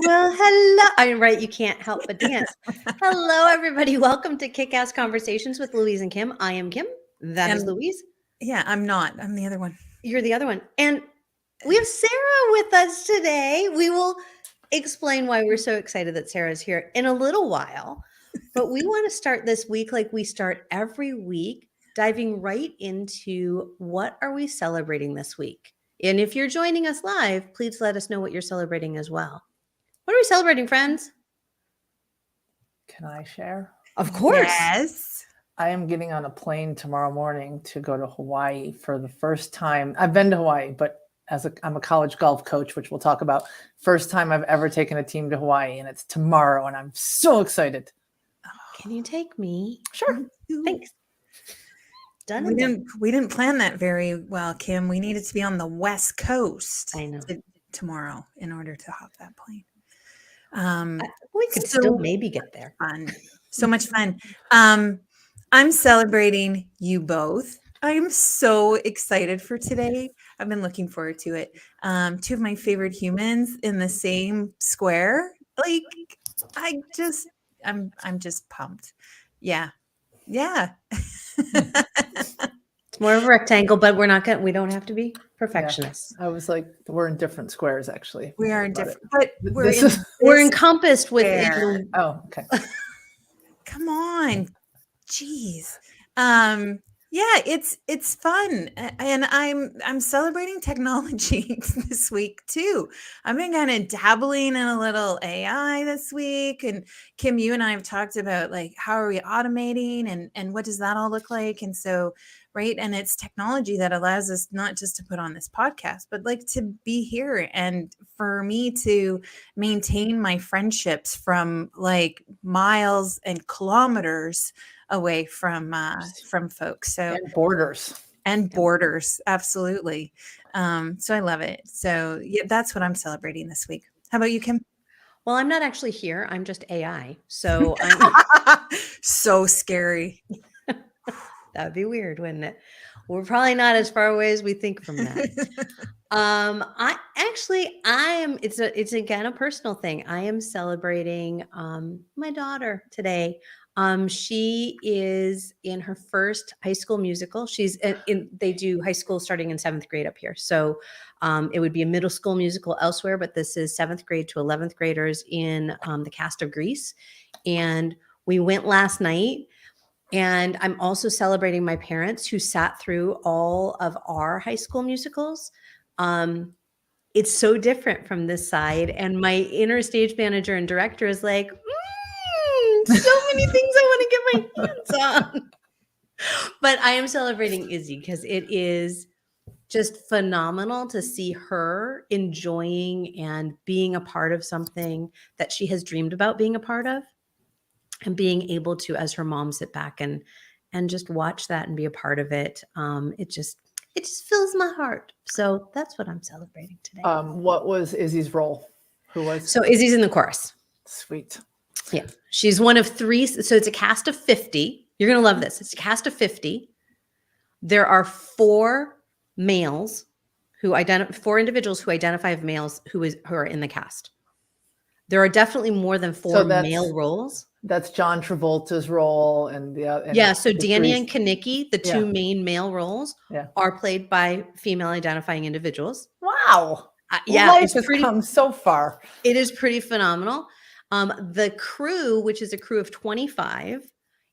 Well, hello. I'm right. You can't help but dance. Hello, everybody. Welcome to Kickass Conversations with Louise and Kim. I am Kim. That is And Louise. yeah, I'm not. I'm the other one. You're the other one. And we have Sara with us today. We will explain why we're so excited that Sara's here in a little while. But we want to start this week like we start every week, diving right into what are we celebrating this week. And if you're joining us live, please let us know what you're celebrating as well. What are we celebrating, friends? Can I share? Of course. Yes. I am getting on a plane tomorrow morning to go to Hawaii for the first time. I've been to Hawaii, but I'm a college golf coach, which we'll talk about. First time I've ever taken a team to Hawaii, and it's tomorrow, and I'm so excited. Can you take me? Sure. Thanks. Done. We didn't plan that very well, Kim. We needed to be on the West Coast I know. tomorrow in order to hop that plane. We could still maybe get there. Fun. So much fun. I'm celebrating you both. I'm so excited for today. I've been looking forward to it. Two of my favorite humans in the same square. Like, I'm just pumped. Yeah. It's more of a rectangle, but we don't have to be perfectionists. Yeah. I was like, we're in different squares, actually. We are in different, but we're encompassed with. Oh, okay. Come on. Jeez. Yeah, it's fun. And I'm celebrating technology this week too. I've been kind of dabbling in a little AI this week. And Kim, you and I have talked about like, how are we automating and what does that all look like? And so, right. And it's technology that allows us not just to put on this podcast, but like to be here and for me to maintain my friendships from like miles and kilometers away from folks. So and borders. Absolutely. So I love it. So yeah, that's what I'm celebrating this week. How about you, Kim? Well, I'm not actually here. I'm just AI. So so scary. That'd be weird, wouldn't it? We're probably not as far away as we think from that. It's again a personal thing. I am celebrating my daughter today. She is in her first high school musical. They do high school starting in 7th grade up here. So it would be a middle school musical elsewhere, but this is 7th grade to 11th graders in the cast of Grease. And we went last night. And I'm also celebrating my parents who sat through all of our high school musicals. It's so different from this side. And my inner stage manager and director is like, so many things I want to get my hands on. But I am celebrating Izzy because it is just phenomenal to see her enjoying and being a part of something that she has dreamed about being a part of. And being able to, as her mom, sit back and just watch that and be a part of it. It just fills my heart. So that's what I'm celebrating today. What was Izzy's role? Who was? So Izzy's in the chorus. Sweet. Yeah. She's one of 3. So it's a cast of 50. You're going to love this. It's a cast of 50. There are 4 males who 4 individuals who identify as males who are in the cast. There are definitely more than 4 male roles. That's John Travolta's role and so Danny and Kanicki, the 2 main male roles, are played by female identifying individuals. Wow. Life has come so far. It is pretty phenomenal. The crew, which is a crew of 25,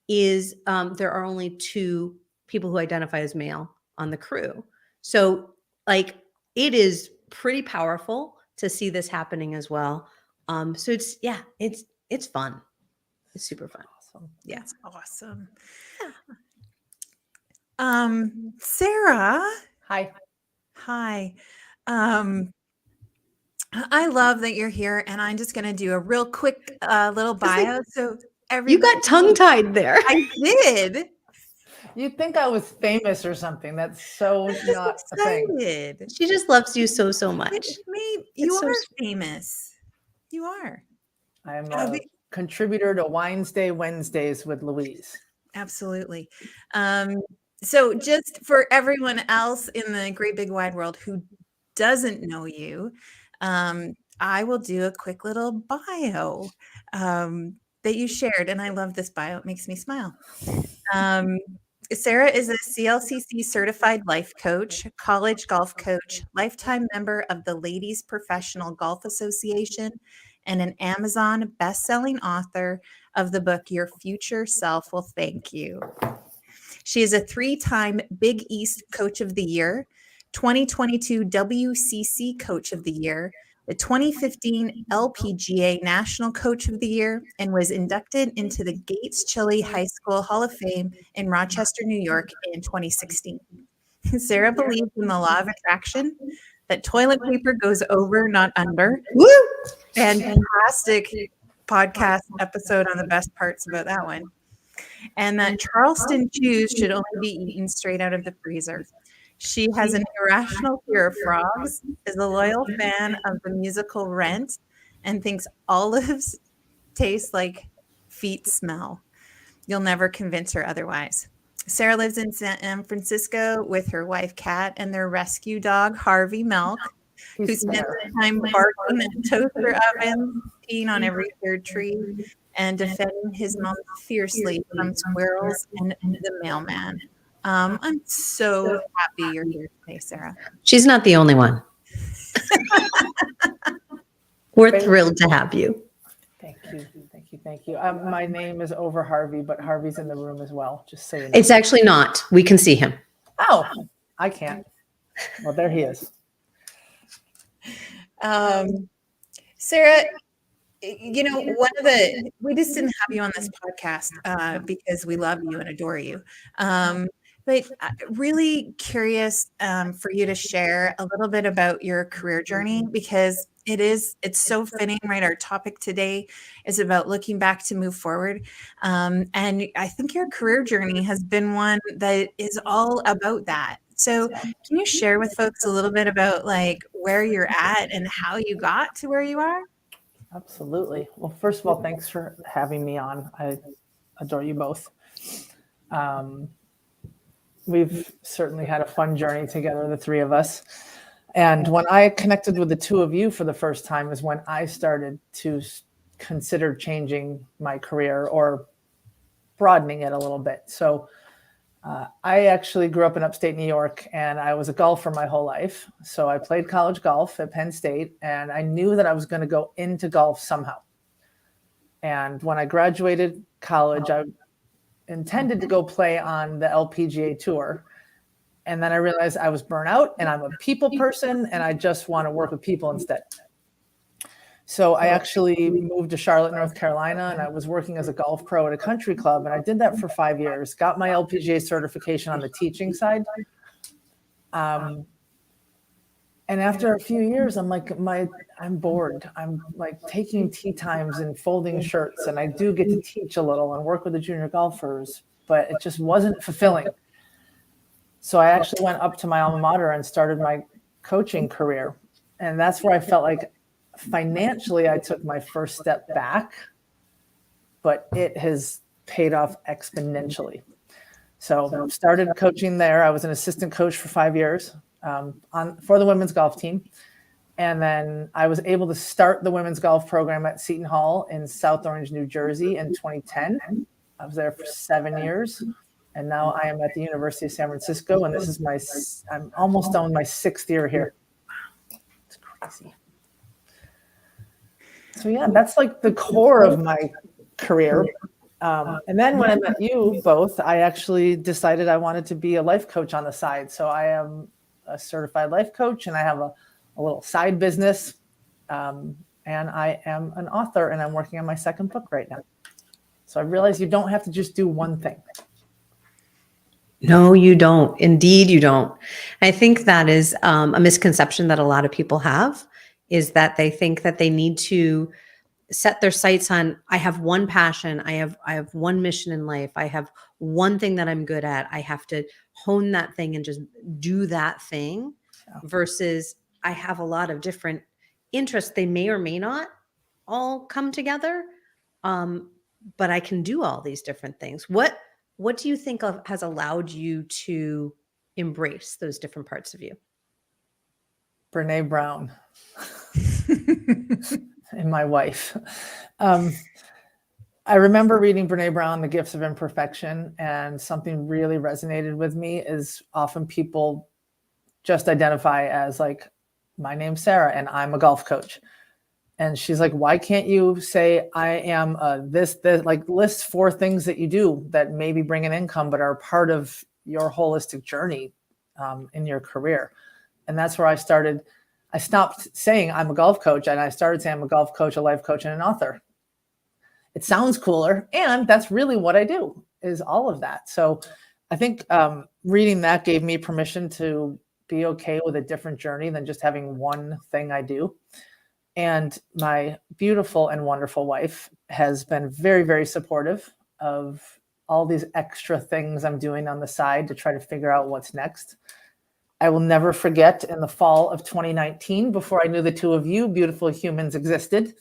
is there are only 2 people who identify as male on the crew. So like it is pretty powerful to see this happening as well. So it's fun. It's super fun. Awesome. Yeah, it's awesome. Yeah. Sara. Hi. I love that you're here, and I'm just going to do a real quick little bio. So you got tongue-tied there. I did. You'd think I was famous or something. That's so not a thing. She just loves you so much. You are famous. You are. I am a contributor to Wednesdays with Louise. Absolutely. So just for everyone else in the great big wide world who doesn't know you, I will do a quick little bio that you shared. And I love this bio. It makes me smile. Um, Sara is a CLCC certified life coach, college golf coach, lifetime member of the Ladies Professional Golf Association, and an Amazon best-selling author of the book Your Future Self Will Thank You. She is a 3-time Big East Coach of the Year, 2022 WCC Coach of the Year, the 2015 LPGA National Coach of the Year, and was inducted into the Gates Chili High School Hall of Fame in Rochester, New York in 2016. Sara believes in the law of attraction, that toilet paper goes over, not under. Woo! Fantastic podcast episode on the best parts about that one. And that Charleston chews should only be eaten straight out of the freezer. She has an irrational fear of frogs, is a loyal fan of the musical Rent, and thinks olives taste like feet smell. You'll never convince her otherwise. Sara lives in San Francisco with her wife, Kat, and their rescue dog, Harvey Milk, who spends time barking at toaster ovens, peeing on every third tree, and defending his mom fiercely from squirrels and the mailman. I'm so happy you're here today, Sara. She's not the only one. We're thrilled to have you. Thank you. Thank you. Thank you. My name is over Harvey, but Harvey's in the room as well. Just so you know. It's actually not. We can see him. Oh, I can't. Well, there he is. Sara, you know, we just didn't have you on this podcast because we love you and adore you. But really curious for you to share a little bit about your career journey, because it's so fitting, right? Our topic today is about looking back to move forward. And I think your career journey has been one that is all about that. So can you share with folks a little bit about like where you're at and how you got to where you are? Absolutely. Well, first of all, thanks for having me on. I adore you both. We've certainly had a fun journey together, the three of us. And when I connected with the two of you for the first time is when I started to consider changing my career or broadening it a little bit. So I actually grew up in upstate New York, and I was a golfer my whole life. So I played college golf at Penn State, and I knew that I was going to go into golf somehow. And when I graduated college, I intended to go play on the LPGA tour. And then I realized I was burnt out, and I'm a people person, and I just want to work with people instead. So I actually moved to Charlotte, North Carolina, and I was working as a golf pro at a country club. And I did that for 5 years, got my LPGA certification on the teaching side. And after a few years, I'm like, I'm bored. I'm like taking tea times and folding shirts. And I do get to teach a little and work with the junior golfers, but it just wasn't fulfilling. So I actually went up to my alma mater and started my coaching career. And that's where I felt like financially I took my first step back, but it has paid off exponentially. So started coaching there. I was an assistant coach for 5 years for the women's golf team. And then I was able to start the women's golf program at Seton Hall in South Orange, New Jersey in 2010. I was there for 7 years. And now I am at the University of San Francisco. And this is I'm almost done my 6th year here. It's crazy. So yeah, that's like the core of my career. And then when I met you both, I actually decided I wanted to be a life coach on the side. So I am a certified life coach, and I have a little side business. And I am an author, and I'm working on my 2nd book right now. So I realized you don't have to just do one thing. No, you don't. Indeed, you don't. I think that is a misconception that a lot of people have, is that they think that they need to set their sights on, I have one passion, I have one mission in life, I have one thing that I'm good at, I have to hone that thing and just do that thing, versus I have a lot of different interests. They may or may not all come together, but I can do all these different things. What do you think has allowed you to embrace those different parts of you? Brene Brown. and my wife. I remember reading Brene Brown, The Gifts of Imperfection, and something really resonated with me is often people just identify as like, my name's Sara and I'm a golf coach. And she's like, why can't you say I am this, like list 4 things that you do that maybe bring an income, but are part of your holistic journey in your career. And that's where I started. I stopped saying I'm a golf coach and I started saying I'm a golf coach, a life coach, and an author. It sounds cooler. And that's really what I do, is all of that. So I think reading that gave me permission to be okay with a different journey than just having one thing I do. And my beautiful and wonderful wife has been very, very supportive of all these extra things I'm doing on the side to try to figure out what's next. I will never forget in the fall of 2019, before I knew the two of you beautiful humans existed,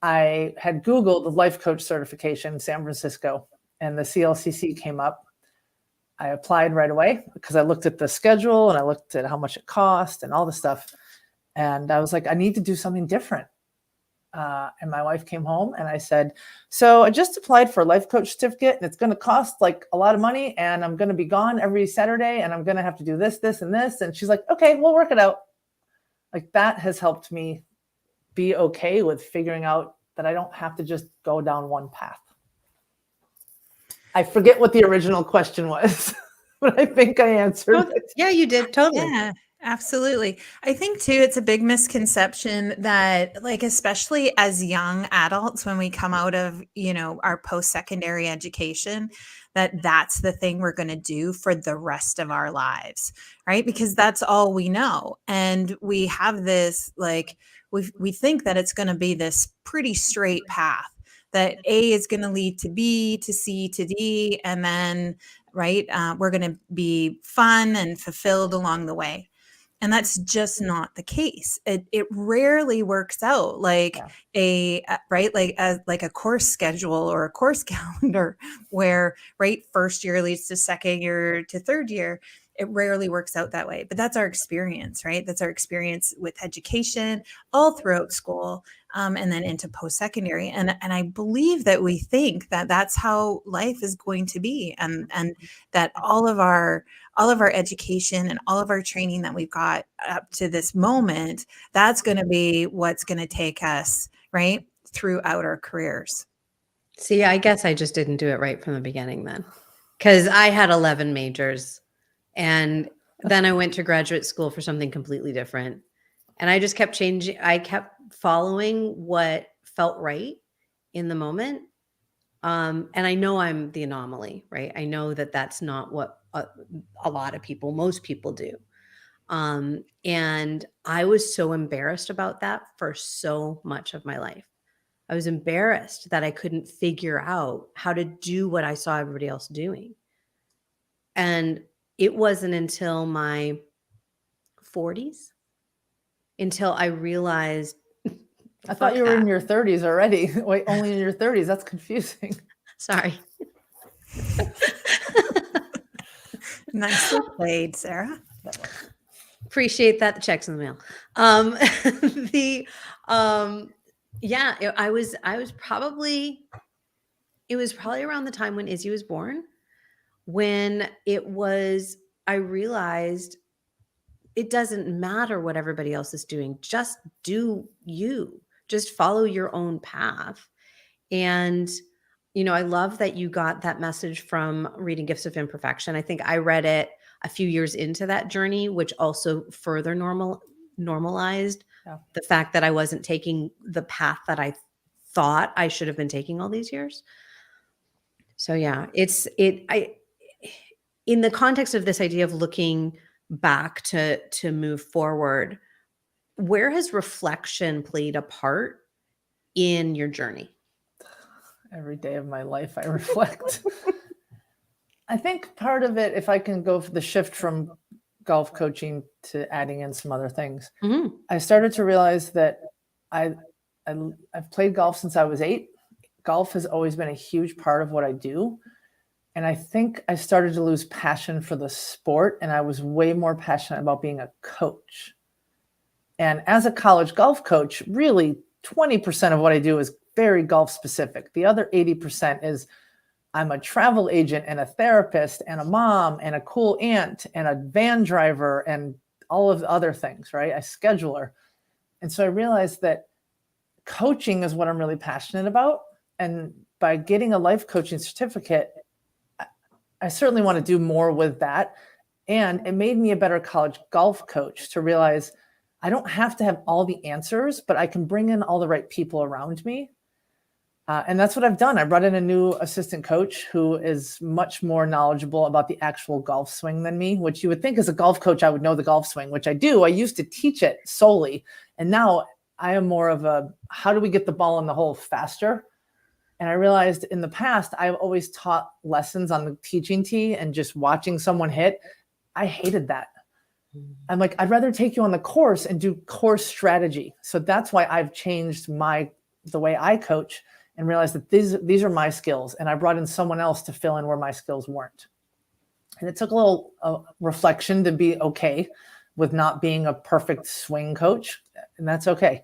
I had Googled the life coach certification in San Francisco, and the CLCC came up. I applied right away because I looked at the schedule and I looked at how much it cost and all the stuff. And I was like, I need to do something different. And my wife came home and I said, so I just applied for a life coach certificate and it's going to cost like a lot of money and I'm going to be gone every Saturday and I'm going to have to do this, this, and this. And she's like, okay, we'll work it out. Like that has helped me be okay with figuring out that I don't have to just go down one path. I forget what the original question was, but I think I answered it. Yeah, you did. Totally. Yeah, absolutely. I think too, it's a big misconception that like, especially as young adults, when we come out of, our post-secondary education, that's the thing we're going to do for the rest of our lives, right? Because that's all we know. And we have this, like, we think that it's going to be this pretty straight path, that A is going to lead to B, to C, to D, and then, right, we're going to be fun and fulfilled along the way. And that's just not the case. It rarely works out like like a course schedule or a course calendar where, right, first year leads to second year to third year. It rarely works out that way, but that's our experience, right? That's our experience with education all throughout school, and then into post-secondary. And I believe that we think that that's how life is going to be, and that all of our education and all of our training that we've got up to this moment, that's going to be what's going to take us, right, throughout our careers. See, I guess I just didn't do it right from the beginning then, because I had 11 majors. And then I went to graduate school for something completely different. And I just kept changing. I kept following what felt right in the moment. And I know I'm the anomaly, right? I know that that's not what a lot of people, most people do. And I was so embarrassed about that for so much of my life. I was embarrassed that I couldn't figure out how to do what I saw everybody else doing. And it wasn't until my 40s until I realized. I thought you were in your 30s already. Wait, only in your 30s. That's confusing. Sorry. Nicely played, Sara. Appreciate that. The check's in the mail. It was probably around the time when Izzy was born, when I realized it doesn't matter what everybody else is doing. Just do you. Just follow your own path. And, I love that you got that message from reading Gifts of Imperfection. I think I read it a few years into that journey, which also further normalized the fact that I wasn't taking the path that I thought I should have been taking all these years. So yeah, in the context of this idea of looking back to move forward, where has reflection played a part in your journey? Every day of my life, I reflect. I think part of it, if I can go for the shift from golf coaching to adding in some other things, I started to realize that I've played golf since I was 8. Golf has always been a huge part of what I do. And I think I started to lose passion for the sport, and I was way more passionate about being a coach. And as a college golf coach, really 20% of what I do is very golf specific. The other 80% is I'm a travel agent and a therapist and a mom and a cool aunt and a van driver and all of the other things, right? A scheduler. And so I realized that coaching is what I'm really passionate about. And by getting a life coaching certificate, I certainly want to do more with that. And it made me a better college golf coach to realize I don't have to have all the answers, but I can bring in all the right people around me. And that's what I've done. I brought in a new assistant coach who is much more knowledgeable about the actual golf swing than me, which you would think as a golf coach, I would know the golf swing, which I do. I used to teach it solely. And now I am more of a, how do we get the ball in the hole faster? And I realized in the past, I've always taught lessons on the teaching tee and just watching someone hit. I hated that. I'm like, I'd rather take you on the course and do course strategy. So that's why I've changed the way I coach and realized that these are my skills. And I brought in someone else to fill in where my skills weren't. And it took a little reflection to be okay with not being a perfect swing coach. And that's okay.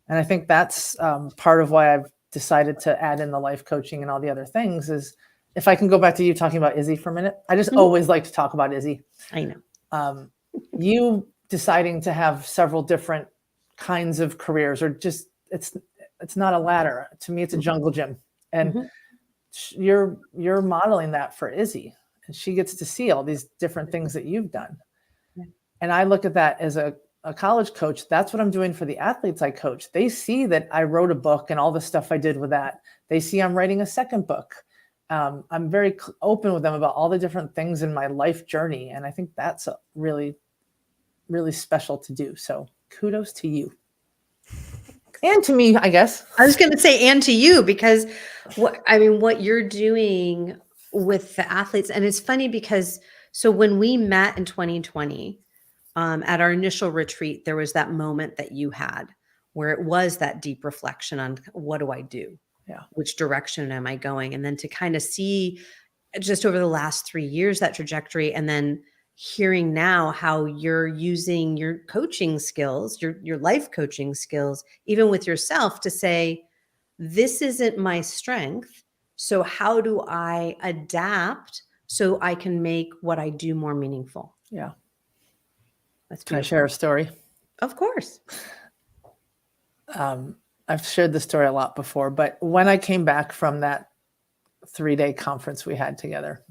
And I think that's part of why I've decided to add in the life coaching and all the other things is, if I can go back to you talking about Izzy for a minute, I just always like to talk about Izzy. I know. You deciding to have several different kinds of careers, or just, it's not a ladder. To me, it's a jungle gym. And you're modeling that for Izzy. And she gets to see all these different things that you've done. Yeah. And I look at that as a college coach. That's what I'm doing for the athletes I coach. They see that I wrote a book and all the stuff I did with that. They see I'm writing a second book. I'm very open with them about all the different things in my life journey. And I think that's really, really special to do. So kudos to you. And to me, I guess. I was going to say, and to you, because what you're doing with the athletes, and it's funny because, so when we met in 2020, at our initial retreat, there was that moment that you had where it was that deep reflection on what do I do? Yeah. Which direction am I going? And then to kind of see just over the last 3 years, that trajectory, and then hearing now how you're using your coaching skills, your life coaching skills, even with yourself, to say, this isn't my strength. So how do I adapt so I can make what I do more meaningful? Yeah. That's beautiful. Can I share a story? Of course. I've shared this story a lot before, but when I came back from that 3-day conference we had together,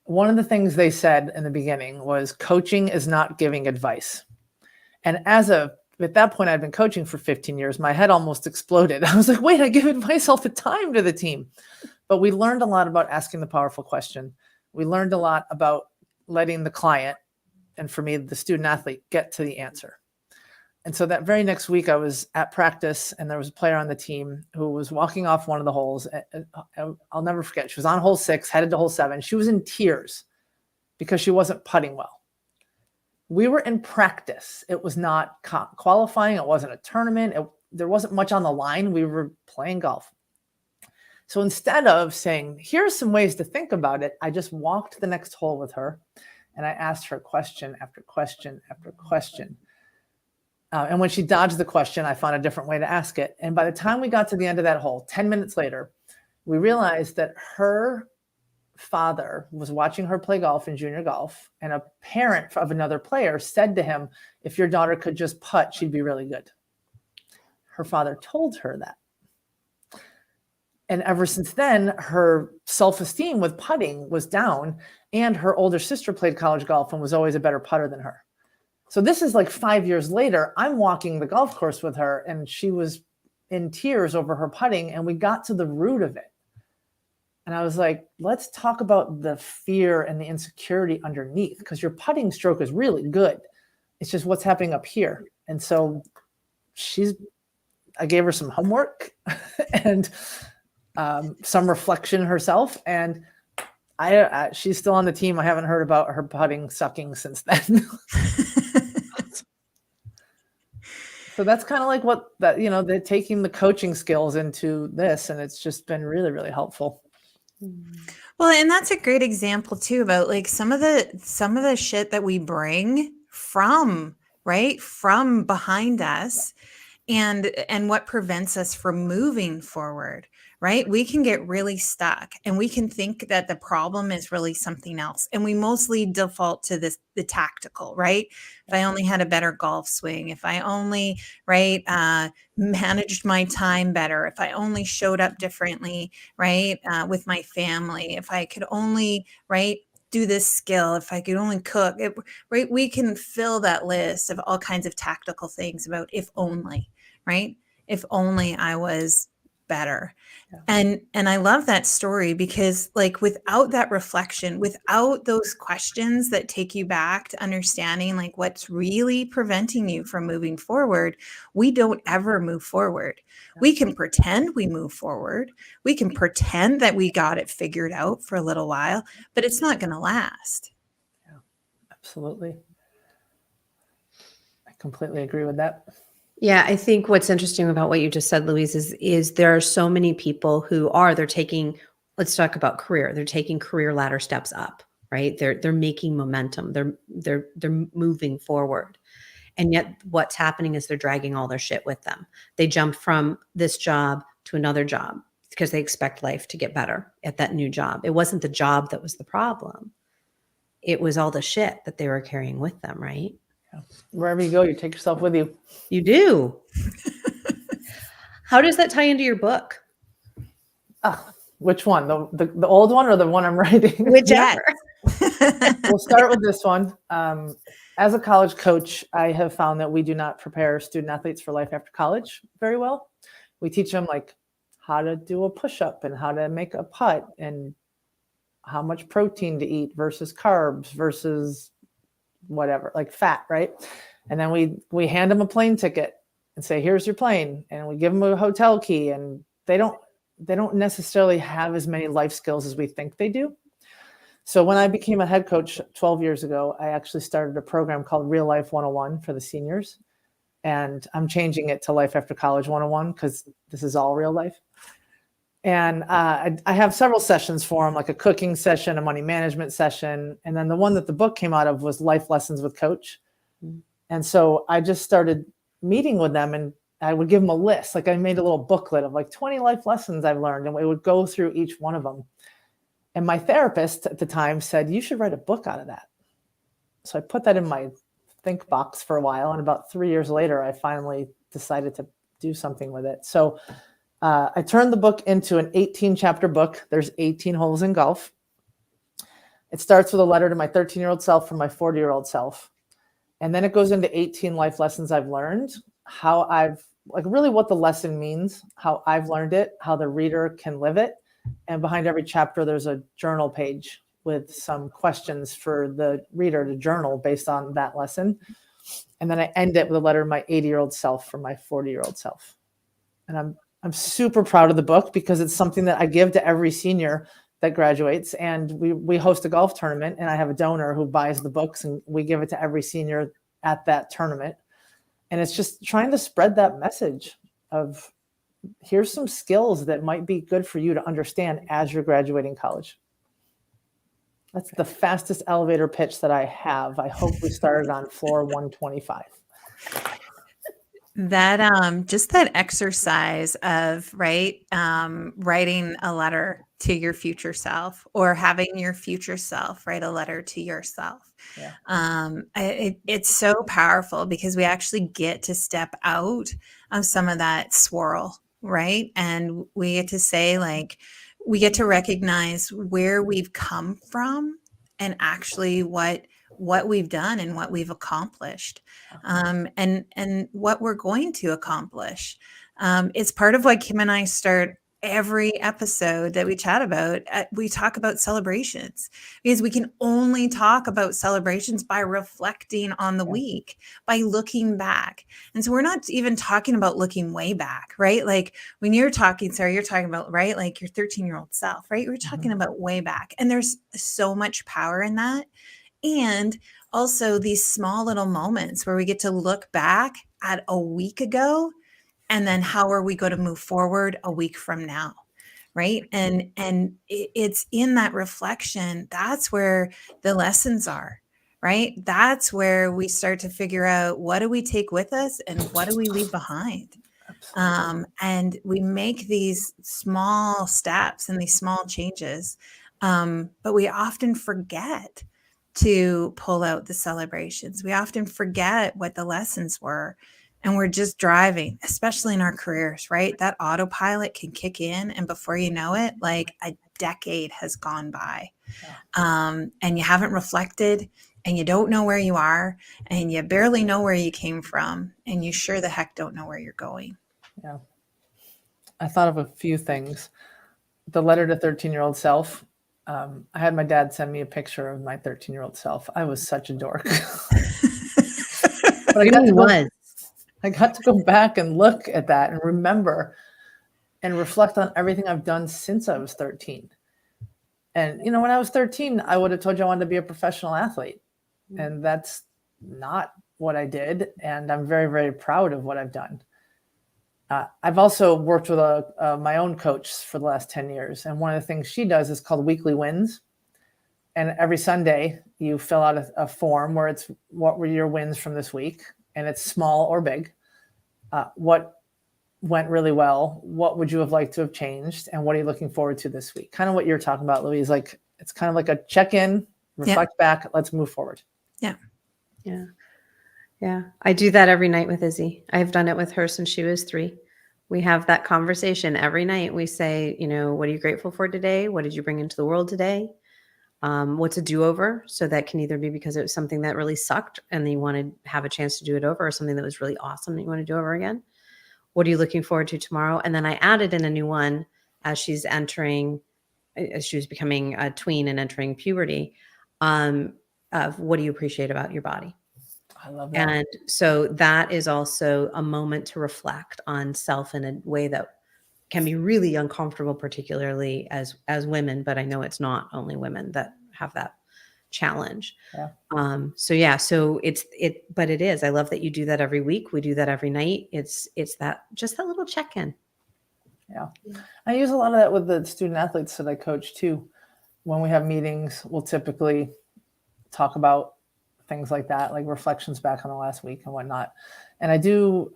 one of the things they said in the beginning was coaching is not giving advice. And at that point, I'd been coaching for 15 years. My head almost exploded. I was like, wait, I give advice all the time to the team. But we learned a lot about asking the powerful question. We learned a lot about letting the client, and for me, the student athlete, get to the answer. And so that very next week, I was at practice and there was a player on the team who was walking off one of the holes. I'll never forget. She was on hole 6, headed to hole 7. She was in tears because she wasn't putting well. We were in practice. It was not qualifying. It wasn't a tournament. There wasn't much on the line. We were playing golf. So instead of saying, here's some ways to think about it, I just walked the next hole with her and I asked her question after question after question. And when she dodged the question, I found a different way to ask it. And by the time we got to the end of that hole, 10 minutes later, we realized that her father was watching her play golf in junior golf. And a parent of another player said to him, if your daughter could just putt, she'd be really good. Her father told her that. And ever since then, her self-esteem with putting was down. And her older sister played college golf and was always a better putter than her. So this is like 5 years later, I'm walking the golf course with her and she was in tears over her putting and we got to the root of it. And I was like, let's talk about the fear and the insecurity underneath, because your putting stroke is really good. It's just what's happening up here. And so I gave her some homework and some reflection herself. And she's still on the team. I haven't heard about her putting sucking since then. So that's kind of like they're taking the coaching skills into this, and it's just been really, really helpful. Well, and that's a great example too about like some of the shit that we bring from right, from behind us, and what prevents us from moving forward, right? We can get really stuck and we can think that the problem is really something else, and we mostly default to the tactical, right? If I only had a better golf swing, if I only, right, managed my time better, if I only showed up differently, right, with my family, if I could only, right, do this skill, if I could only cook it, right? We can fill that list of all kinds of tactical things about if only, right? If only I was better. Yeah. And I love that story because, like, without that reflection, without those questions that take you back to understanding like what's really preventing you from moving forward, we don't ever move forward. We can pretend we move forward. We can pretend that we got it figured out for a little while, but it's not going to last. Yeah, absolutely. I completely agree with that. Yeah, I think what's interesting about what you just said, Louise, is there are so many people who they're taking, let's talk about career. They're taking career ladder steps up, right? They're making momentum. They're moving forward. And yet what's happening is they're dragging all their shit with them. They jump from this job to another job because they expect life to get better at that new job. It wasn't the job that was the problem. It was all the shit that they were carrying with them, right? Wherever you go, you take yourself with you. You do. How does that tie into your book? Which one? The old one or the one I'm writing? Whichever. We'll start with this one. As a college coach, I have found that we do not prepare student athletes for life after college very well. We teach them like how to do a push-up and how to make a putt and how much protein to eat versus carbs versus whatever, like fat, right? And then we hand them a plane ticket and say, here's your plane. And we give them a hotel key, and they don't necessarily have as many life skills as we think they do. So when I became a head coach 12 years ago, I actually started a program called Real Life 101 for the seniors. And I'm changing it to Life After College 101 because this is all real life. And I have several sessions for them, like a cooking session, a money management session. And then the one that the book came out of was Life Lessons with Coach. And so I just started meeting with them, and I would give them a list. Like I made a little booklet of like 20 life lessons I've learned, and we would go through each one of them. And my therapist at the time said, you should write a book out of that. So I put that in my think box for a while. And about 3 years later, I finally decided to do something with it. So I turned the book into an 18 chapter book. There's 18 holes in golf. It starts with a letter to my 13-year-old self from my 40-year-old self. And then it goes into 18 life lessons I've learned, how I've like really what the lesson means, how I've learned it, how the reader can live it. And behind every chapter, there's a journal page with some questions for the reader to journal based on that lesson. And then I end it with a letter to my 80-year-old self from my 40-year-old self. And I'm super proud of the book because it's something that I give to every senior that graduates. And we host a golf tournament, and I have a donor who buys the books, and we give it to every senior at that tournament. And it's just trying to spread that message of here's some skills that might be good for you to understand as you're graduating college. That's the fastest elevator pitch that I have. I hope we started on floor 125. That just that exercise of writing a letter to your future self, or having your future self write a letter to yourself. Yeah. It's so powerful because we actually get to step out of some of that swirl, right? And we get to say, like, we get to recognize where we've come from and actually what we've done and what we've accomplished, and what we're going to accomplish. It's part of why Kim and I start every episode that we chat about. We talk about celebrations because we can only talk about celebrations by reflecting on the week, by looking back. And so we're not even talking about looking way back, right? Like when you're talking, Sarah, you're talking about, right, like your 13-year-old self, right? We're talking about way back. And there's so much power in that. And also these small little moments where we get to look back at a week ago, and then how are we going to move forward a week from now, right? And it's in that reflection, that's where the lessons are, right? That's where we start to figure out, what do we take with us and what do we leave behind? And we make these small steps and these small changes. But we often forget to pull out the celebrations. We often forget what the lessons were. And we're just driving, especially in our careers, right? That autopilot can kick in. And before you know it, like a decade has gone by. And you haven't reflected, and you don't know where you are, and you barely know where you came from, and you sure the heck don't know where you're going. Yeah. I thought of a few things. The letter to 13-year-old self. I had my dad send me a picture of my 13-year-old self. I was such a dork. But I got to go back and look at that and remember and reflect on everything I've done since I was 13. And, you know, when I was 13, I would have told you I wanted to be a professional athlete. And that's not what I did. And I'm very, very proud of what I've done. I've also worked with my own coach for the last 10 years. And one of the things she does is called weekly wins. And every Sunday you fill out a form where it's, what were your wins from this week? And it's small or big. What went really well? What would you have liked to have changed? And what are you looking forward to this week? Kind of what you're talking about, Louise. Like, it's kind of like a check-in, reflect back, let's move forward. Yeah. I do that every night with Izzy. I've done it with her since she was 3. We have that conversation every night. We say, you know, what are you grateful for today? What did you bring into the world today? What's a do-over? So that can either be because it was something that really sucked and you want to have a chance to do it over, or something that was really awesome that you want to do over again. What are you looking forward to tomorrow? And then I added in a new one as she was becoming a tween and entering puberty, of what do you appreciate about your body? I love that. And so that is also a moment to reflect on self in a way that can be really uncomfortable, particularly as women, but I know it's not only women that have that challenge. So it is. I love that you do that every week. We do that every night. It's that little check-in. Yeah. I use a lot of that with the student athletes that I coach too. When we have meetings, we'll typically talk about things like that, like reflections back on the last week and whatnot. And I do,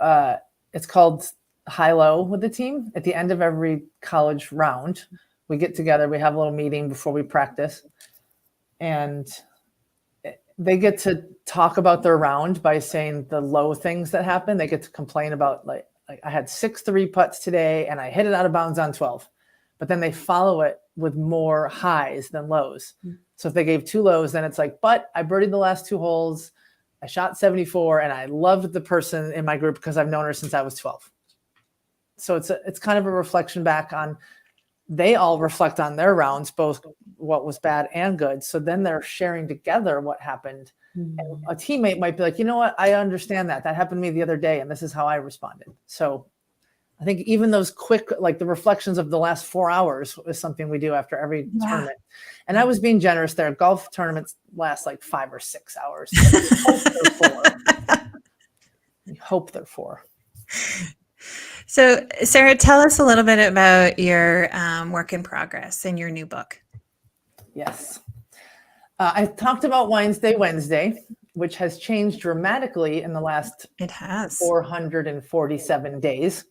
it's called high-low with the team. At the end of every college round, we get together, we have a little meeting before we practice, and they get to talk about their round by saying the low things that happen. They get to complain about like I had 6 3 putts today and I hit it out of bounds on 12, but then they follow it with more highs than lows. So if they gave 2 lows, then it's like, but I birdied the last 2 holes. I shot 74 and I loved the person in my group because I've known her since I was 12. So it's kind of a reflection back on, they all reflect on their rounds, both what was bad and good. So then they're sharing together what happened. And a teammate might be like, you know what? I understand that. That happened to me the other day, and this is how I responded. So I think even those quick, like the reflections of the last 4 hours is something we do after every tournament. And I was being generous there. Golf tournaments last like 5 or 6 hours. We hope they're 4. So, Sara, tell us a little bit about your work in progress and your new book. Yes. I talked about Wednesday, which has changed dramatically in the last 447 days.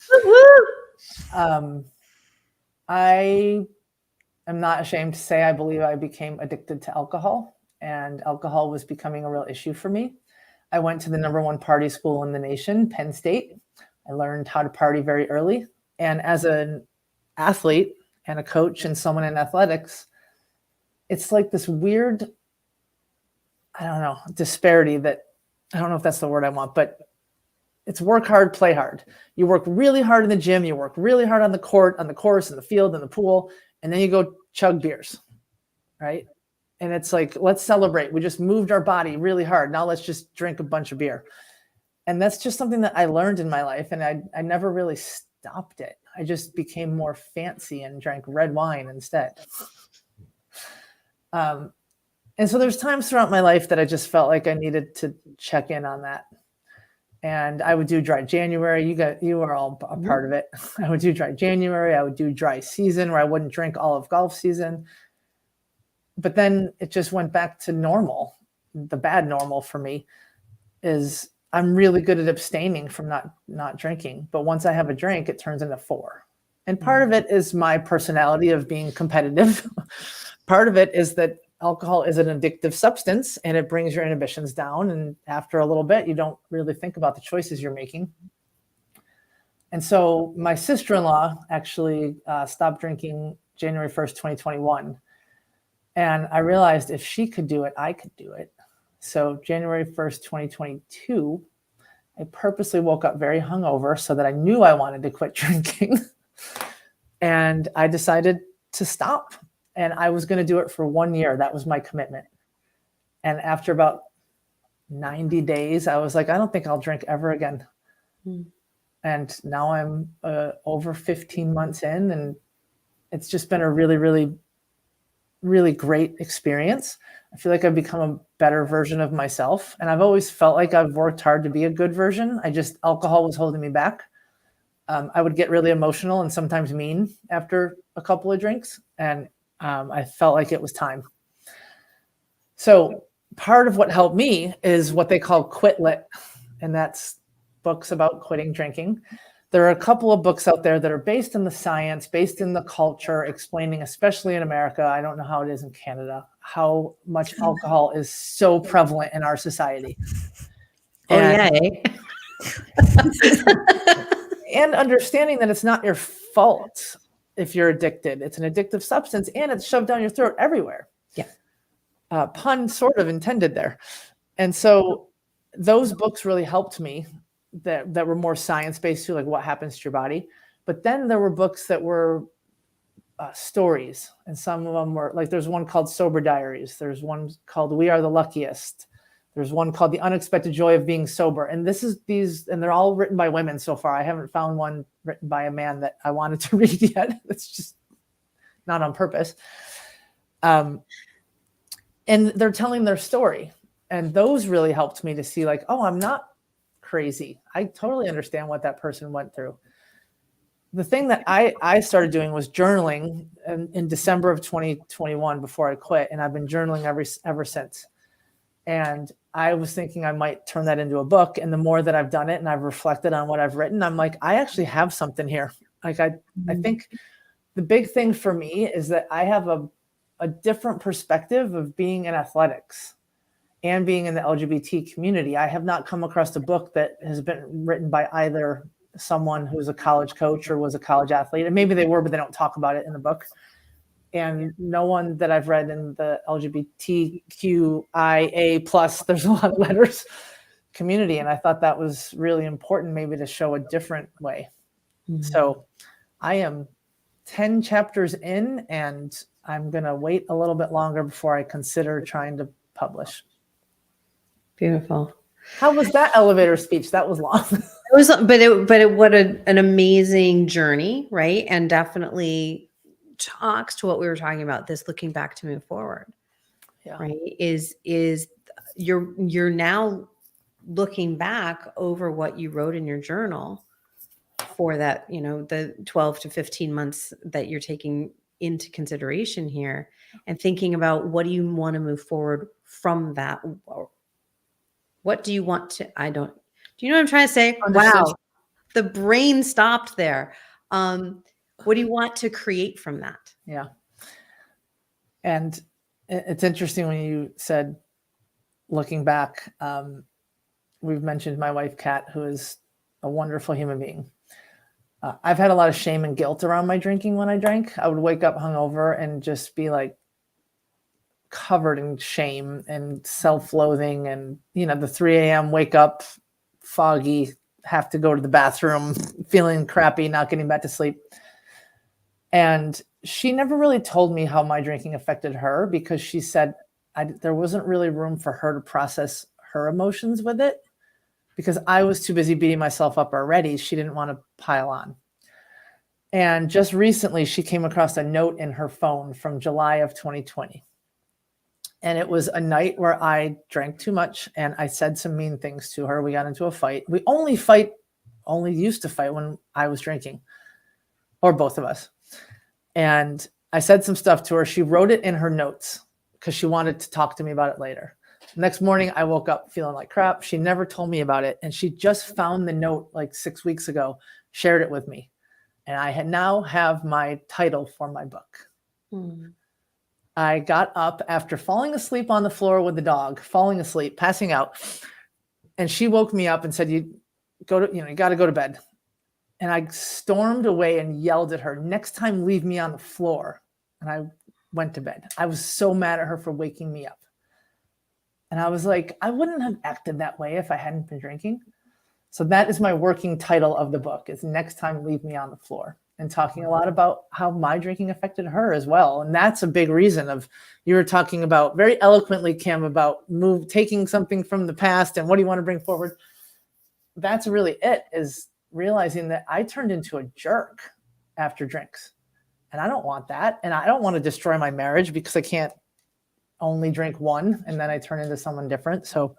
I am not ashamed to say I believe I became addicted to alcohol, and alcohol was becoming a real issue for me. I went to the #1 party school in the nation, Penn State. I learned how to party very early. And as an athlete and a coach and someone in athletics, it's like this weird, I don't know, disparity that, I don't know if that's the word I want, but it's work hard, play hard. You work really hard in the gym. You work really hard on the court, on the course, in the field, in the pool, and then you go chug beers, right? And it's like, let's celebrate. We just moved our body really hard. Now let's just drink a bunch of beer. And that's just something that I learned in my life. And I never really stopped it. I just became more fancy and drank red wine instead. And so there's times throughout my life that I just felt like I needed to check in on that. And I would do dry January. You are all a part of it. I would do dry January. I would do dry season where I wouldn't drink all of golf season. But then it just went back to normal. the bad normal for me is I'm really good at abstaining from not drinking. But once I have a drink, it turns into 4. And part of it is my personality of being competitive. Part of it is that alcohol is an addictive substance and it brings your inhibitions down. And after a little bit, you don't really think about the choices you're making. And so my sister-in-law actually stopped drinking January 1st, 2021. And I realized if she could do it, I could do it. So January 1st, 2022, I purposely woke up very hungover so that I knew I wanted to quit drinking. And I decided to stop. And I was going to do it for 1 year. That was my commitment. And after about 90 days, I was like, I don't think I'll drink ever again. And now I'm over 15 months in, and it's just been a really, really, really great experience. I feel like I've become a better version of myself. And I've always felt like I've worked hard to be a good version. Alcohol was holding me back. I would get really emotional and sometimes mean after a couple of drinks. And I felt like it was time. So part of what helped me is what they call Quit Lit. And that's books about quitting drinking. There are a couple of books out there that are based in the science, based in the culture, explaining, especially in America, I don't know how it is in Canada, how much alcohol is so prevalent in our society. And understanding that it's not your fault if you're addicted. It's an addictive substance and it's shoved down your throat everywhere. Yeah. Pun sort of intended there. And so those books really helped me that were more science-based too, like what happens to your body. But then there were books that were stories. And some of them were like, there's one called Sober Diaries. There's one called We Are the Luckiest. There's one called The Unexpected Joy of Being Sober. And and they're all written by women so far. I haven't found one written by a man that I wanted to read yet. It's just not on purpose. And they're telling their story. And those really helped me to see like, oh, I'm not crazy. I totally understand what that person went through. The thing that I started doing was journaling in December of 2021 before I quit. And I've been journaling ever since. And I was thinking I might turn that into a book. And the more that I've done it and I've reflected on what I've written, I'm like, I actually have something here. Like I think the big thing for me is that I have a different perspective of being in athletics and being in the LGBT community. I have not come across a book that has been written by either someone who's a college coach or was a college athlete. And maybe they were, but they don't talk about it in the book. And no one that I've read in the LGBTQIA plus, there's a lot of letters, community. And I thought that was really important maybe to show a different way. Mm-hmm. So I am 10 chapters in and I'm going to wait a little bit longer before I consider trying to publish. Beautiful. How was that elevator speech? That was long. What an amazing journey, right? And definitely talks to what we were talking about, this looking back to move forward. Yeah. Right? Is you're now looking back over what you wrote in your journal for that, the 12 to 15 months that you're taking into consideration here, and thinking about what do you want to move forward from that? What do you want to, do you know what I'm trying to say? Understood. Wow. The brain stopped there. What do you want to create from that? Yeah. And it's interesting when you said, looking back, we've mentioned my wife, Kat, who is a wonderful human being. I've had a lot of shame and guilt around my drinking when I drank. I would wake up hungover and just be like covered in shame and self-loathing and, the 3 a.m. wake up, foggy, have to go to the bathroom, feeling crappy, not getting back to sleep. And she never really told me how my drinking affected her because she said there wasn't really room for her to process her emotions with it because I was too busy beating myself up already. She didn't want to pile on. And just recently, she came across a note in her phone from July of 2020. And it was a night where I drank too much and I said some mean things to her. We got into a fight. We only used to fight when I was drinking, or both of us. And I said some stuff to her. She wrote it in her notes because she wanted to talk to me about it later. Next morning, I woke up feeling like crap. She never told me about it. And she just found the note like 6 weeks ago, shared it with me. And I now have my title for my book. Mm. I got up after falling asleep on the floor with the dog, falling asleep, passing out. And she woke me up and said, you got to go to bed. And I stormed away and yelled at her, next time, leave me on the floor. And I went to bed. I was so mad at her for waking me up. And I was like, I wouldn't have acted that way if I hadn't been drinking. So that is my working title of the book, is Next Time, Leave Me on the Floor, and talking a lot about how my drinking affected her as well. And that's a big reason of, you were talking about very eloquently, Kim, about taking something from the past and what do you want to bring forward? That's really it, is realizing that I turned into a jerk after drinks. And I don't want that. And I don't want to destroy my marriage because I can't only drink one and then I turn into someone different. So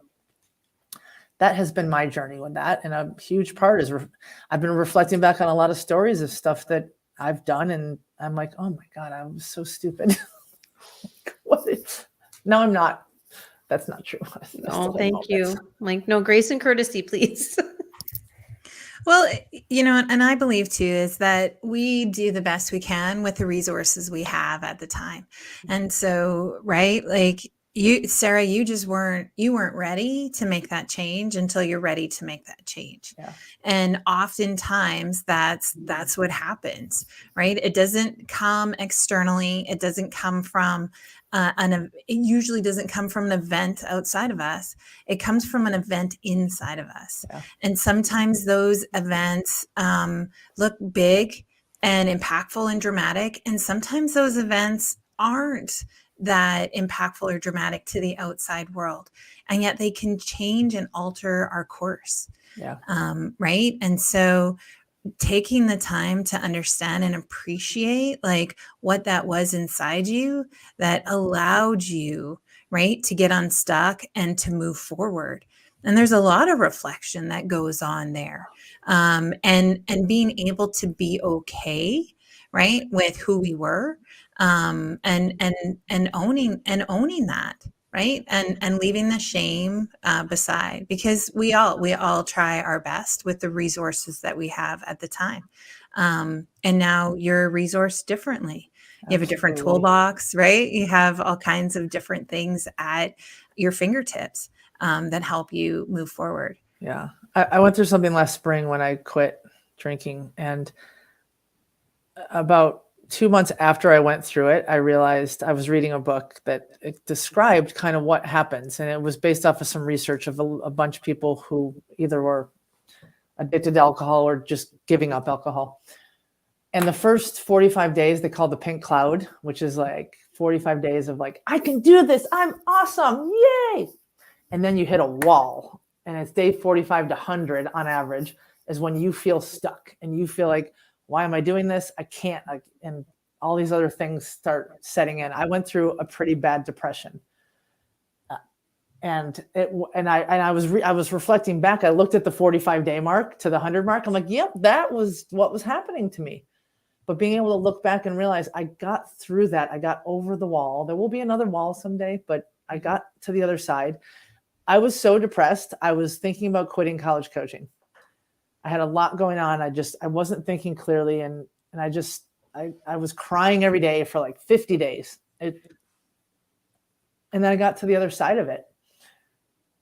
that has been my journey with that. And a huge part is I've been reflecting back on a lot of stories of stuff that I've done. And I'm like, oh my God, I was so stupid. No, I'm not. That's not true. Oh, thank you. Like, no, grace and courtesy, please. Well, and I believe too, is that we do the best we can with the resources we have at the time. And so, right, like you, Sarah, you weren't ready to make that change until you're ready to make that change. Yeah. And oftentimes that's what happens, right? It doesn't come externally. It doesn't come from it usually doesn't come from an event outside of us. It comes from an event inside of us. Yeah. And sometimes those events look big and impactful and dramatic. And sometimes those events aren't that impactful or dramatic to the outside world. And yet they can change and alter our course. Yeah. Right. And so taking the time to understand and appreciate like what that was inside you that allowed you, right, to get unstuck and to move forward. And there's a lot of reflection that goes on there. And being able to be okay, right, with who we were, and owning that, right, and leaving the shame beside, because we all try our best with the resources that we have at the time. And now you're resourced differently. You have a different toolbox, right? You have all kinds of different things at your fingertips that help you move forward. Yeah. I went through something last spring when I quit drinking, and about 2 months after I went through it, I realized I was reading a book that it described kind of what happens. And it was based off of some research of a bunch of people who either were addicted to alcohol or just giving up alcohol. And the first 45 days, they call the pink cloud, which is like 45 days of like, I can do this. I'm awesome. Yay. And then you hit a wall, and it's day 45 to 100 on average is when you feel stuck and you feel like, why am I doing this? I can't. And all these other things start setting in. I went through a pretty bad depression, and I was reflecting back. I looked at the 45-day mark to the 100 mark. I'm like, yep, that was what was happening to me. But being able to look back and realize I got through that. I got over the wall. There will be another wall someday, but I got to the other side. I was so depressed. I was thinking about quitting college coaching. I had a lot going on. I wasn't thinking clearly. And I was crying every day for like 50 days. And then I got to the other side of it.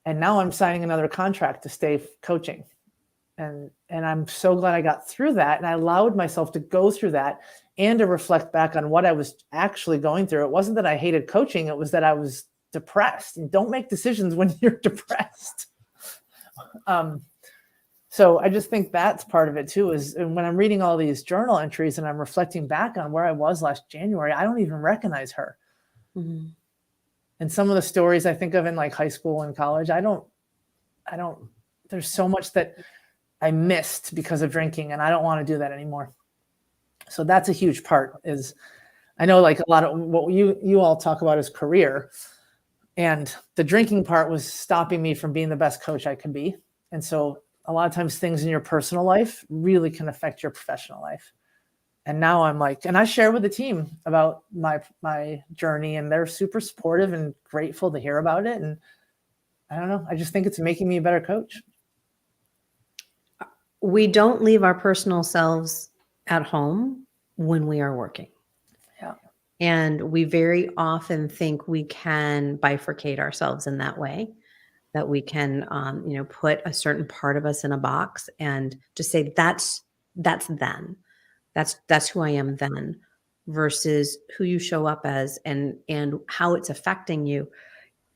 And now I'm signing another contract to stay coaching. And I'm so glad I got through that. And I allowed myself to go through that and to reflect back on what I was actually going through. It wasn't that I hated coaching. It was that I was depressed. And don't make decisions when you're depressed. So I just think that's part of it too, is when I'm reading all these journal entries and I'm reflecting back on where I was last January, I don't even recognize her. Mm-hmm. And some of the stories I think of in like high school and college, I don't, there's so much that I missed because of drinking, and I don't want to do that anymore. So that's a huge part. Is I know like a lot of what you all talk about is career, and the drinking part was stopping me from being the best coach I could be. And so a lot of times things in your personal life really can affect your professional life. And now I'm like, and I share with the team about my journey, and they're super supportive and grateful to hear about it. And I don't know. I just think it's making me a better coach. We don't leave our personal selves at home when we are working. Yeah. And we very often think we can bifurcate ourselves in that way, that we can, put a certain part of us in a box and just say, that's then. That's who I am then, versus who you show up as and how it's affecting you.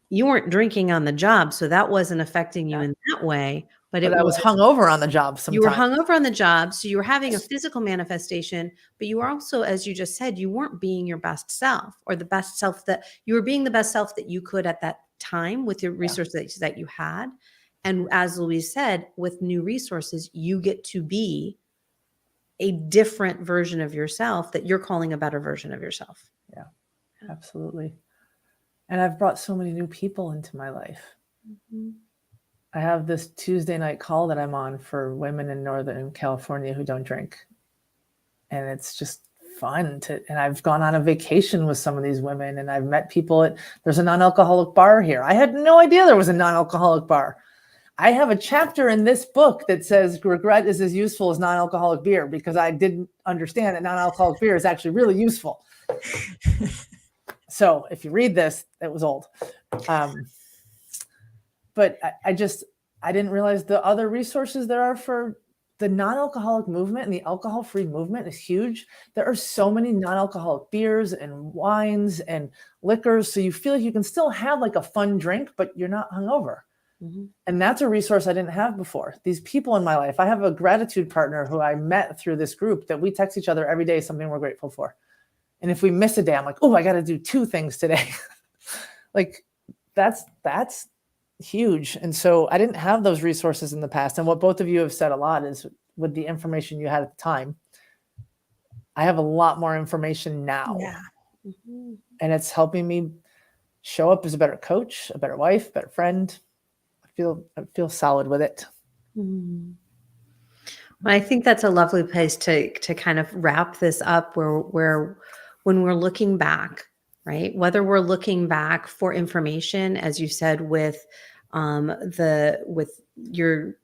You weren't drinking on the job, so that wasn't affecting you in that way, but I was hungover on the job sometimes. you were hungover on the job, so you were having a physical manifestation, but you were also, as you just said, you weren't being your best self, or the best self that you were being the best self that you could at that time with the resources that you had. And as Louise said, with new resources, you get to be a different version of yourself that you're calling a better version of yourself. Yeah, absolutely. And I've brought so many new people into my life. Mm-hmm. I have this Tuesday night call that I'm on for women in Northern California who don't drink. And it's just fun and I've gone on a vacation with some of these women, and I've met people there's a non-alcoholic bar here. I had no idea there was a non-alcoholic bar. I have a chapter in this book that says regret is as useful as non-alcoholic beer, because I didn't understand that non-alcoholic beer is actually really useful. So if you read this, it was old. But I didn't realize the other resources there are for the non-alcoholic movement, and the alcohol-free movement is huge. There are so many non-alcoholic beers and wines and liquors. So you feel like you can still have like a fun drink, but you're not hungover. Mm-hmm. And that's a resource I didn't have before. These people in my life, I have a gratitude partner who I met through this group that we text each other every day, something we're grateful for. And if we miss a day, I'm like, oh, I got to do 2 things today. Like that's huge. And so I didn't have those resources in the past. And what both of you have said a lot is, with the information you had at the time, I have a lot more information now. Yeah. Mm-hmm. And it's helping me show up as a better coach, a better wife, better friend. I feel solid with it. Mm-hmm. Well, I think that's a lovely place to kind of wrap this up, where when we're looking back, right? Whether we're looking back for information, as you said, with your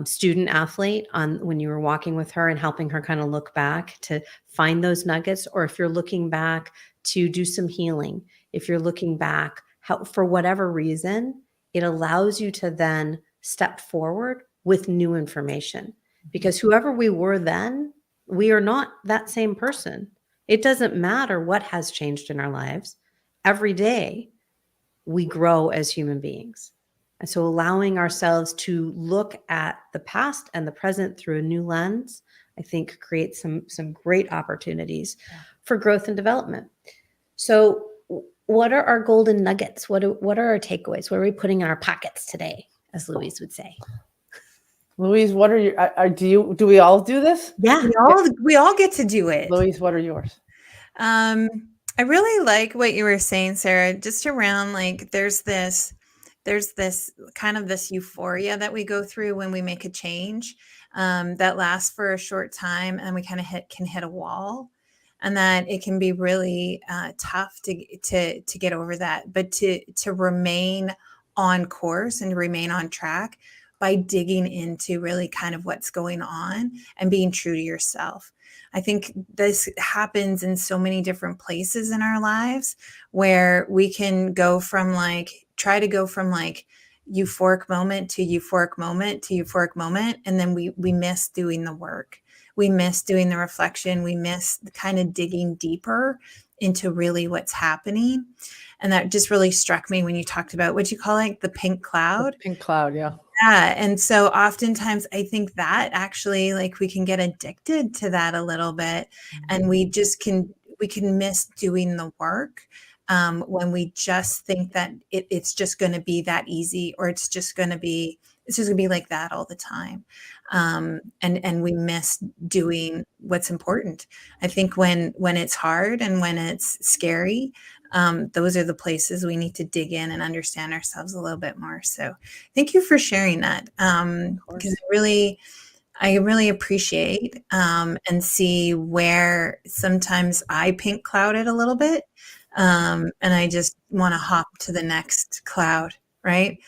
student athlete, when you were walking with her and helping her kind of look back to find those nuggets, or if you're looking back to do some healing, if you're looking back for whatever reason, it allows you to then step forward with new information, because whoever we were then, we are not that same person. It doesn't matter what has changed in our lives. Every day we grow as human beings. And so allowing ourselves to look at the past and the present through a new lens, I think creates some great opportunities for growth and development. So what are our golden nuggets? What are our takeaways? What are we putting in our pockets today, as Louise would say? Louise, what are your, do we all do this? Yeah. We all get to do it. Louise, what are yours? I really like what you were saying, Sarah, just around like, there's this kind of this euphoria that we go through when we make a change, that lasts for a short time, and we kind of can hit a wall, and that it can be really tough to get over that, but to remain on course and to remain on track by digging into really kind of what's going on and being true to yourself. I think this happens in so many different places in our lives, where we can try to go from euphoric moment to euphoric moment to euphoric moment. And then we miss doing the work. We miss doing the reflection. We miss kind of digging deeper into really what's happening. And that just really struck me when you talked about, what you call the pink cloud. The pink cloud. Yeah. Yeah. And so oftentimes I think that actually we can get addicted to that a little bit, and we can miss doing the work. When we just think that it's just going to be that easy, or it's just going to be like that all the time. And we miss doing what's important. I think when it's hard and when it's scary, those are the places we need to dig in and understand ourselves a little bit more. So thank you for sharing that. Because I really appreciate and see where sometimes I pink cloud it a little bit. And I just want to hop to the next cloud. right?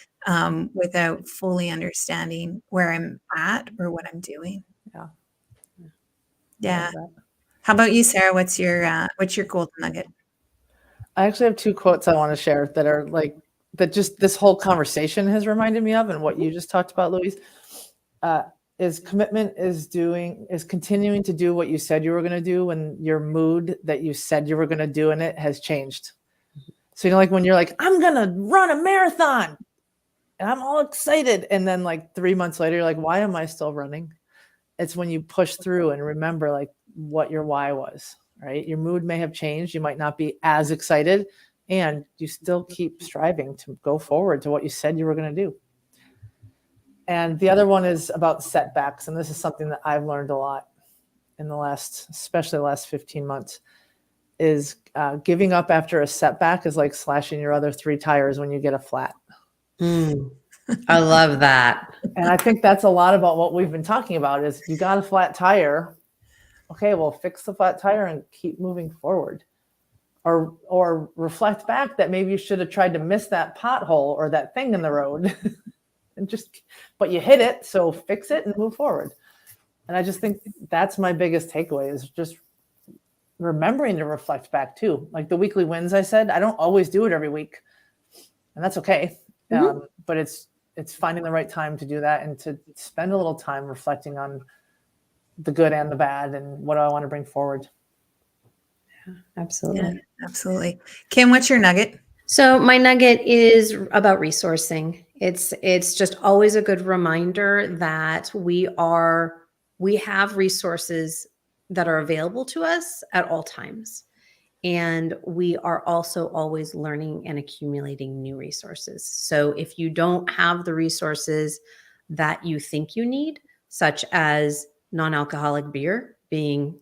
Without fully understanding where I'm at or what I'm doing. Yeah. Yeah. How about you, Sarah? What's your golden nugget? I actually have two quotes I want to share that are like, that just this whole conversation has reminded me of, and what you just talked about, Louise, is commitment is continuing to do what you said you were going to do when your mood that you said you were going to do in it has changed. So, like when you're like, I'm going to run a marathon and I'm all excited. And then like 3 months later, you're like, why am I still running? It's when you push through and remember like what your why was, right? Your mood may have changed. You might not be as excited, and you still keep striving to go forward to what you said you were going to do. And the other one is about setbacks. And this is something that I've learned a lot in especially the last 15 months, is giving up after a setback is like slashing your other 3 tires when you get a flat. I love that. And I think that's a lot about what we've been talking about is you got a flat tire. Okay, well, fix the flat tire and keep moving forward. Or reflect back that maybe you should have tried to miss that pothole or that thing in the road. But you hit it, so fix it and move forward. And I just think that's my biggest takeaway, is just remembering to reflect back too. Like the weekly wins, I said, I don't always do it every week, and that's okay. But it's finding the right time to do that and to spend a little time reflecting on the good and the bad and what do I want to bring forward. Yeah, absolutely. Yeah, absolutely. Kim, what's your nugget? So my nugget is about resourcing. It's just always a good reminder that we have resources that are available to us at all times. And we are also always learning and accumulating new resources. So if you don't have the resources that you think you need, such as non-alcoholic beer being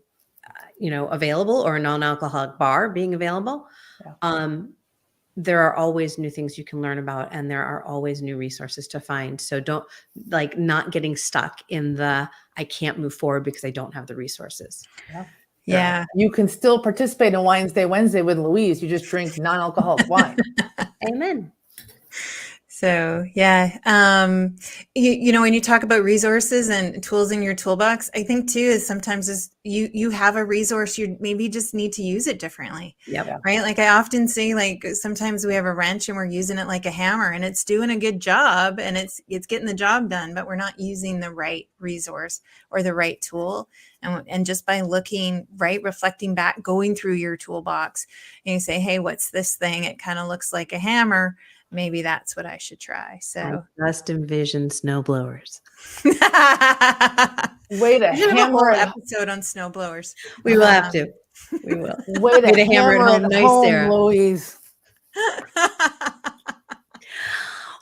available, or a non-alcoholic bar being available, there are always new things you can learn about, and there are always new resources to find. So don't not getting stuck in the I can't move forward because I don't have the resources. Yeah. You can still participate in Wines Day Wednesday with Louise. You just drink non-alcoholic wine. Amen. So yeah, when you talk about resources and tools in your toolbox, I think too is sometimes is you have a resource, you maybe just need to use it differently. Yep. Right. Like I often say, like sometimes we have a wrench and we're using it like a hammer, and it's doing a good job and it's getting the job done, but we're not using the right resource or the right tool. And just by looking, right, reflecting back, going through your toolbox, and you say, hey, what's this thing? It kind of looks like a hammer. Maybe that's what I should try. So I just envision snowblowers. Way to hammer an episode on snowblowers. We will have to. We will. Way to hammer it home, nice, Sarah. Louise.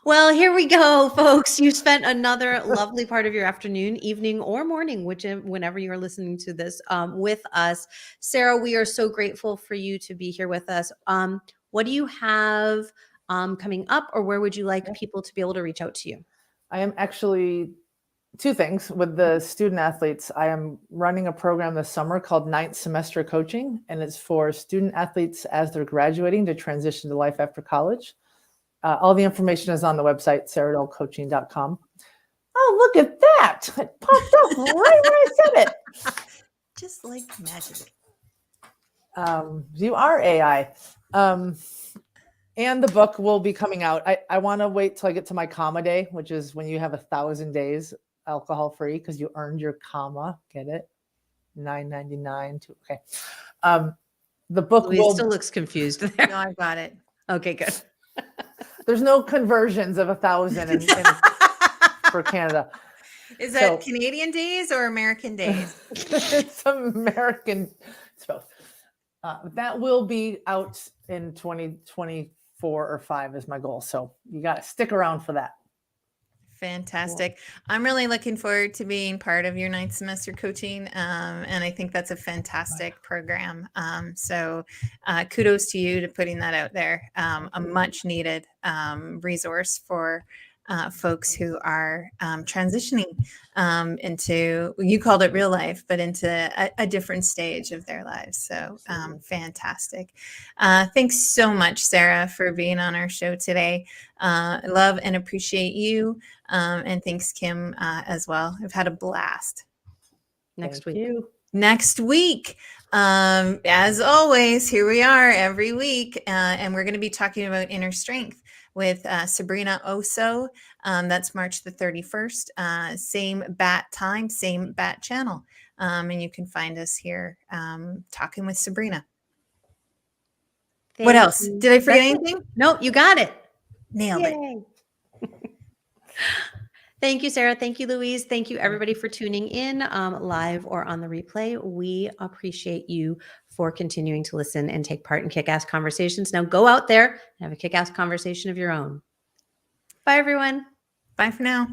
Well, here we go, folks. You spent another lovely part of your afternoon, evening, or morning, whenever you're listening to this, with us. Sarah, we are so grateful for you to be here with us. What do you have coming up, or where would you like people to be able to reach out to you? I am actually 2 things with the student athletes. I am running a program this summer called 9th Semester Coaching, and it's for student athletes as they're graduating to transition to life after college. All the information is on the website, saradoellcoaching.com. Oh, look at that. It popped up right when I said it. Just like magic. You are AI. And the book will be coming out. I want to wait till I get to my comma day, which is when you have 1,000 days alcohol free because you earned your comma. Get it? $9.99. Okay. The book still looks confused there. No, I got it. Okay, good. There's no conversions of 1,000 for Canada. Is that Canadian days or American days? It's American. It's both. That will be out in 2024 or 5 is my goal. So you got to stick around for that. Fantastic. Cool. I'm really looking forward to being part of your 9th semester coaching. And I think that's a fantastic program. So kudos to you to putting that out there. A much needed resource for folks who are transitioning into, you called it real life, but into a different stage of their lives. So fantastic. Thanks so much, Sara, for being on our show today. I love and appreciate you. And thanks, Kim, as well. I've had a blast. Next Thank week. you. Next week, as always, here we are every week, and we're going to be talking about inner strength with Sabrina Osso. That's March the 31st. Same bat time, same bat channel. And you can find us here talking with Sabrina. What Thank else? you. Did I forget That's it. anything? No, you got it. Nailed it. Yay. Thank you, Sara. Thank you, Louise. Thank you, everybody, for tuning in live or on the replay. We appreciate you for continuing to listen and take part in Kickass Conversations. Now go out there and have a kick-ass conversation of your own. Bye, everyone. Bye for now.